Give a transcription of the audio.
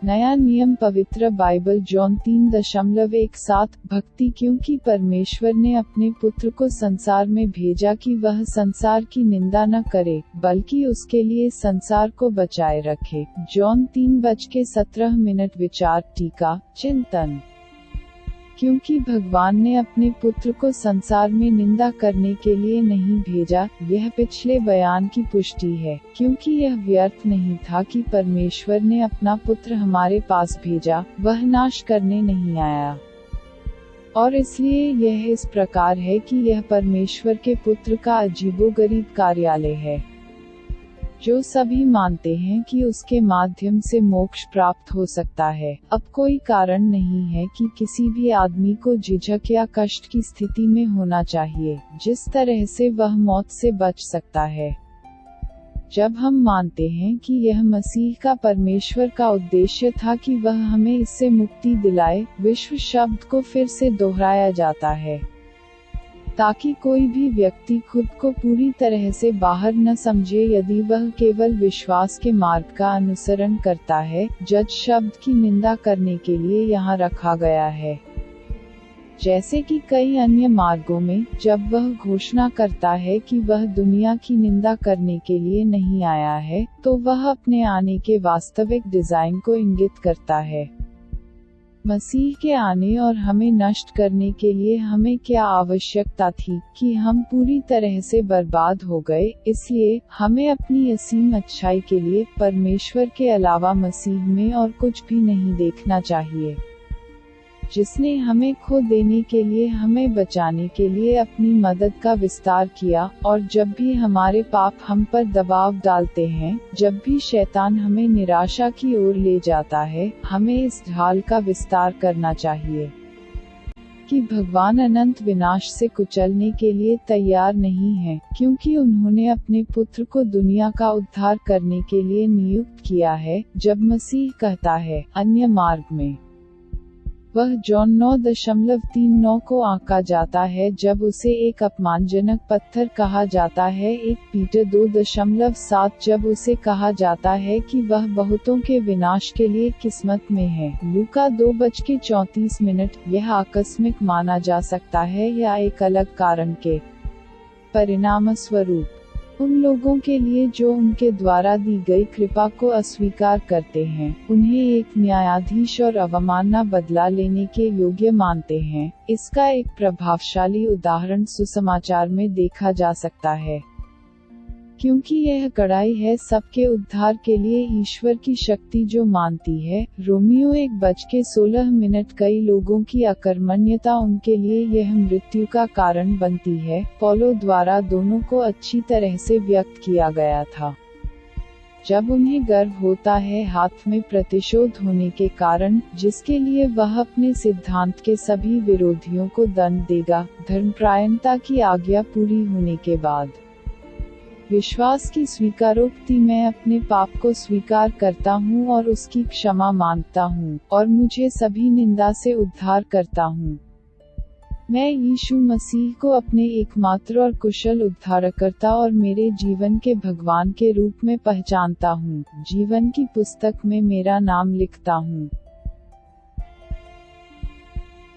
नया नियम पवित्र बाइबल जॉन 3:17 भक्ति क्योंकि परमेश्वर ने अपने पुत्र को संसार में भेजा कि वह संसार की निंदा न करे, बल्कि उसके लिए संसार को बचाए रखे। जॉन 3:17 विचार टीका चिंतन। क्योंकि भगवान ने अपने पुत्र को संसार में निंदा करने के लिए नहीं भेजा, यह पिछले बयान की पुष्टि है, क्योंकि यह व्यर्थ नहीं था कि परमेश्वर ने अपना पुत्र हमारे पास भेजा, वह नाश करने नहीं आया। और इसलिए यह इस प्रकार है कि यह परमेश्वर के पुत्र का अजीबोगरीब कार्यालय है, जो सभी मानते हैं कि उसके माध्यम से मोक्ष प्राप्त हो सकता है। अब कोई कारण नहीं है कि किसी भी आदमी को झिझक या कष्ट की स्थिति में होना चाहिए, जिस तरह से वह मौत से बच सकता है। जब हम मानते हैं कि यह मसीह का परमेश्वर का उद्देश्य था कि वह हमें इससे मुक्ति दिलाए, विश्व शब्द को फिर से दोहराया जाता है, ताकि कोई भी व्यक्ति खुद को पूरी तरह से बाहर न समझे यदि वह केवल विश्वास के मार्ग का अनुसरण करता है, जज शब्द की निंदा करने के लिए यहाँ रखा गया है। जैसे कि कई अन्य मार्गों में, जब वह घोषणा करता है कि वह दुनिया की निंदा करने के लिए नहीं आया है, तो वह अपने आने के वास्तविक डिजाइन को इंगित करता है। मसीह के आने और हमें नष्ट करने के लिए हमें क्या आवश्यकता थी कि हम पूरी तरह से बर्बाद हो गए, इसलिए हमें अपनी असीम अच्छाई के लिए परमेश्वर के अलावा मसीह में और कुछ भी नहीं देखना चाहिए, जिसने हमें खो देने के लिए हमें बचाने के लिए अपनी मदद का विस्तार किया। और जब भी हमारे पाप हम पर दबाव डालते हैं, जब भी शैतान हमें निराशा की ओर ले जाता है, हमें इस ढाल का विस्तार करना चाहिए कि भगवान अनंत विनाश से कुचलने के लिए तैयार नहीं है, क्योंकि उन्होंने अपने पुत्र को दुनिया का उद्धार करने के लिए नियुक्त किया है। जब मसीह कहता है अन्य मार्ग में, वह जॉन 9:39 को आंका जाता है जब उसे एक अपमानजनक पत्थर कहा जाता है, 1 पीटर 2:7 जब उसे कहा जाता है कि वह बहुतों के विनाश के लिए किस्मत में है। लूका 2:34 यह आकस्मिक माना जा सकता है या एक अलग कारण के परिणामस्वरूप उन लोगों के लिए जो उनके द्वारा दी गई कृपा को अस्वीकार करते हैं, उन्हें एक न्यायाधीश और अवमानना बदला लेने के योग्य मानते हैं। इसका एक प्रभावशाली उदाहरण सुसमाचार में देखा जा सकता है, क्योंकि यह कड़ाई है सबके उद्धार के लिए ईश्वर की शक्ति जो मानती है। रोमियो 1:16 कई लोगों की अकर्मण्यता उनके लिए यह मृत्यु का कारण बनती है। पौलो द्वारा दोनों को अच्छी तरह से व्यक्त किया गया था। जब उन्हें गर्व होता है हाथ में प्रतिशोध होने के कारण, जिसके लिए वह अपने सिद्धांत के सभी विरोधियों को दंड देगा, धर्मपरायणता की आज्ञा पूरी होने के बाद विश्वास की स्वीकारोक्ति, मैं अपने पाप को स्वीकार करता हूँ और उसकी क्षमा मांगता हूँ, और मुझे सभी निंदा से उद्धार करता हूँ। मैं यीशु मसीह को अपने एकमात्र और कुशल उद्धारकर्ता और मेरे जीवन के भगवान के रूप में पहचानता हूँ। जीवन की पुस्तक में मेरा नाम लिखता हूँ।